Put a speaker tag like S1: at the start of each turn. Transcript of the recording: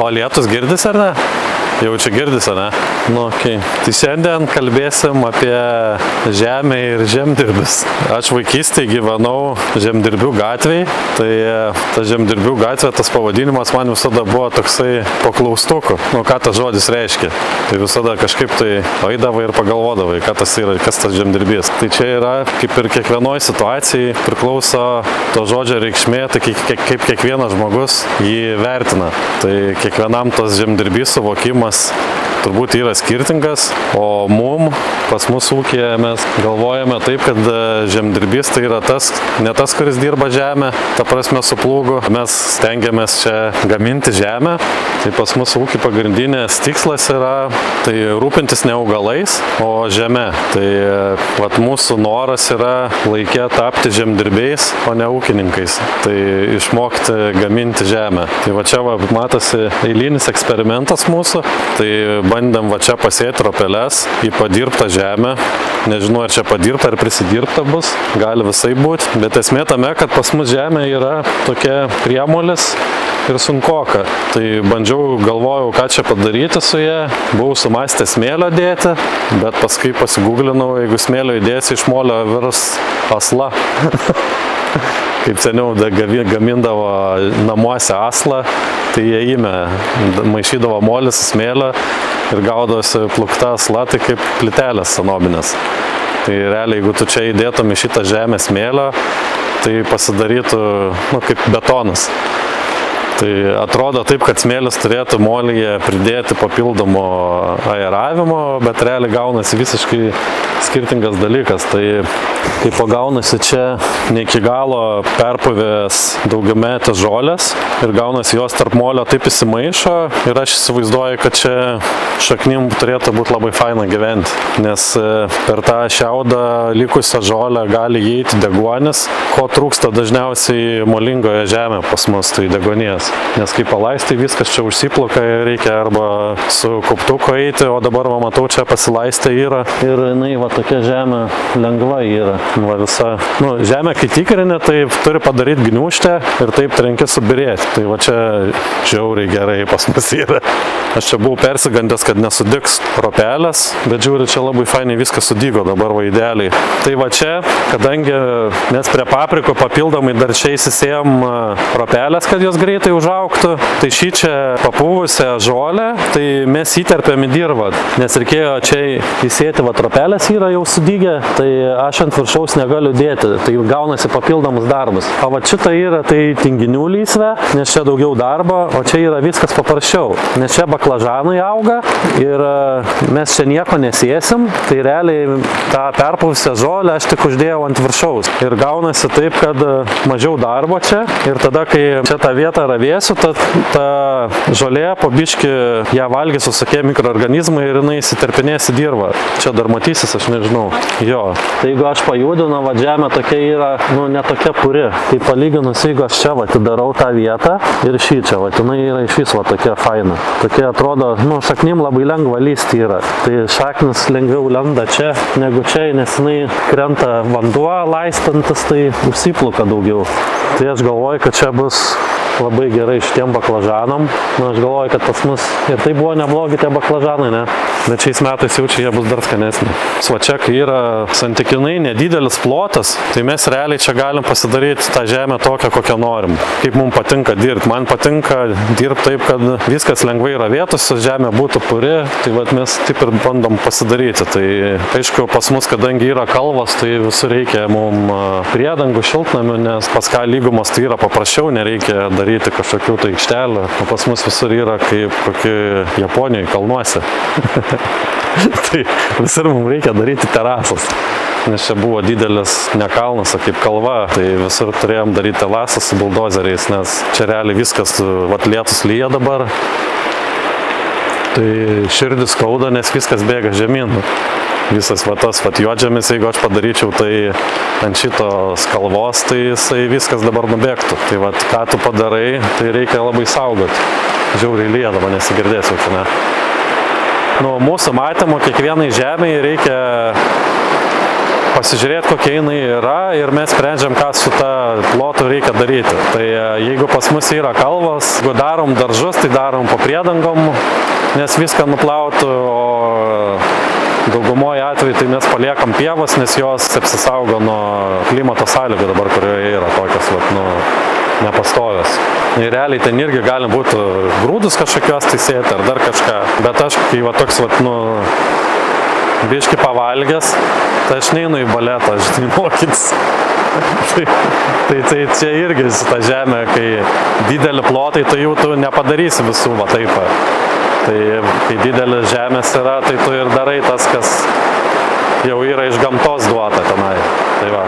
S1: O lietus girdis ar ne? Jau čia girdis, ar ne? Nu, okei. Tai šiandien kalbėsim apie žemę ir žemdirbius. Aš vaikystėje gyvenau Žemdirbių gatvėje, tai ta Žemdirbių gatvė, tas pavadinimas man visada buvo toksai paklaustukų. Nu, ką tas žodis reiškia. Tai visada kažkaip tai eidavai ir pagalvodavai, ką tas yra, kas tas žemdirbys. Tai čia yra, kaip ir kiekvienoj situacijai, priklauso to žodžio reikšmė, tai kaip kiekvienas žmogus jį vertina. Tai kiekvienam tas žemdirbys suvokimas turbūt yra skirtingas, o pas mus ūkyje mes galvojame taip, kad žemdirbys tai yra ne tas, kuris dirba žemę, ta prasme su plūgu. Mes stengiamės čia gaminti žemę, tai pas mus ūkį pagrindinės tikslas yra tai rūpintis ne augalais, o žeme. Tai vat, mūsų noras yra laikė tapti žemdirbiais, o ne ūkininkais. Tai išmokti gaminti žemę. Tai va čia va, matosi eilinis eksperimentas mūsų, tai bandėm va čia pasėti ropeles į padirbtą žemę. Nežinau, ar čia padirbta, ar prisidirbta bus. Gali visai būti. Bet esmė tame, kad pas mus žemė yra tokia priemolis ir sunkoka. Tai galvojau, ką čia padaryti su ją. Buvau sumastęs smėlio dėti, bet paskui pasigūglinau, jeigu smėlio įdėsi iš molio virs asla. Kaip seniau gamindavo namuose aslą, tai jie maišydavo molį su smėlio ir gaudavosi plukta asla, tai kaip plytelės senobinės. Tai realiai, jeigu tu čia įdėtum į šitą žemę smėlio, tai pasidarytų kaip betonas. Tai atrodo taip, kad smėlis turėtų molyje pridėti papildomo aeravimo, bet realiai gaunasi visiškai skirtingas dalykas. Tai kaip pagaunasi čia ne iki galo perpuvęs daugiametės žolės ir gaunasi jos tarp molio taip įsimaišo ir aš įsivaizduoju, kad čia šaknim turėtų būti labai faina gyventi, nes per tą šiaudą likusią žolę gali įeiti deguonis, ko trūksta dažniausiai molingoje žemė pas mus, tai deguonies. Nes kai palaistai viskas čia užsiploka, reikia arba su kauptuku eiti, o dabar va, matau čia pasilaistė yra ir jinai va tokia žemė lengva yra. Va, visa. Žemė kai tikrinė, tai turi padaryti gniūžtę ir taip trenki subirėti. Tai va čia žiauriai gerai pas mus yra. Aš čia buvau persigandęs, kad nesudigs ropelės, bet žiūri, čia labai fainai viskas sudygo dabar va idealiai. Tai va čia, kadangi mes prie paprikų papildomai dar čia įsisėjom ropelės, kad jos greitai užaugtų, tai šį čia papūvusią žolę, tai mes įterpėm į dirvą, nes reikėjo čia įsėti, va ropelės yra jau sudygę, tai aš ant viršaus negaliu dėti, tai gaunasi papildomus darbus. O va šita yra tai tinginių lysvė, nes čia daugiau darbo, o čia yra viskas paprasčiau, nes čia baklažanai auga ir mes čia nieko nesėsim, tai realiai tą perpūvusią žolę aš tik uždėjau ant viršaus ir gaunasi taip, kad mažiau darbo čia ir tada, kai čia tą vietą ravėsiu, ta žolė po biškį ją valgys visokie mikroorganizmai ir jinai įsiterpinės į dirvą. Čia dar matysis, aš nežinau. Jo. Tai jeigu aš pajudinu, va žemė tokia yra, ne tokia puri. Tai palyginus, jeigu aš čia va darau tą vietą ir šį čia, va jinai yra iš vis va tokia faina. Tokia atrodo, šaknim labai lengva lysti yra. Tai šaknis lengviau lenda čia negu čia, nes jinai krenta vanduo laistantis, tai užsipluka daugiau. Tai aš galvoju, kad čia bus labai gerai šitiem baklažanam. Aš galvoju, kad pas mus ir tai buvo neblogi tie baklažanai, ne? Bet šiais metais jau čia jie bus dar skanesni. Va čia, kai yra santykinai nedidelis plotas, tai mes realiai čia galim pasidaryti tą žemę tokią, kokią norim. Kaip mums patinka dirbti. Man patinka dirbti taip, kad viskas lengvai ravėtųsi, žemė būtų puri, tai vat mes taip ir bandom pasidaryti. Tai aišku, pas mus, kadangi yra kalvos, tai visur reikia mums priedangų, šiltnamių, nes pas ką lygumos tai yra paprasčiau, nereikia daryti kažkokių tai aikštelių. O pas mus visur yra kaip kokie Japonijoje kalnuose. Tai visur mums reikia daryti terasas. Nes čia buvo didelis ne kalnas, o kaip kalva. Tai visur turėjom daryti terasas su buldozeriais, nes čia realiai viskas, vat lietus lyja dabar. Tai širdis skauda, nes viskas bėga žemyn. Visas tas juodžemis, jeigu aš padaryčiau tai ant šitos kalvos, tai jisai viskas dabar nubėgtų. Tai vat, ką tu padarai, tai reikia labai saugoti. Žiauriai lyja dabar nesigirdėsiu, čia ne. Mūsų matymo kiekvienai žemėje reikia pasižiūrėti, kokia jinai yra ir mes sprendžiam, ką su ta plotu reikia daryti. Tai jeigu pas mus yra kalvos, jeigu darom daržus, tai darom po priedangom, nes viską nuplautų, o daugumoje atveju tai mes paliekam pievas, nes jos apsisaugo nuo klimato sąlygų dabar, kurioje yra tokios, nepastovios. Ir realiai ten irgi gali būti grūdus kažkokios tai sėti ar dar kažką, bet aš, kai toks, biški pavalgęs, tai aš neinu į baletą, žinai, mokytis. Tai čia irgi ta žemė, kai didelį plotai, tai jau tu nepadarysi visų, taip. Tai kai didelis žemės yra, tai tu ir darai tas, kas jau yra iš gamtos duota tenai. Tai va.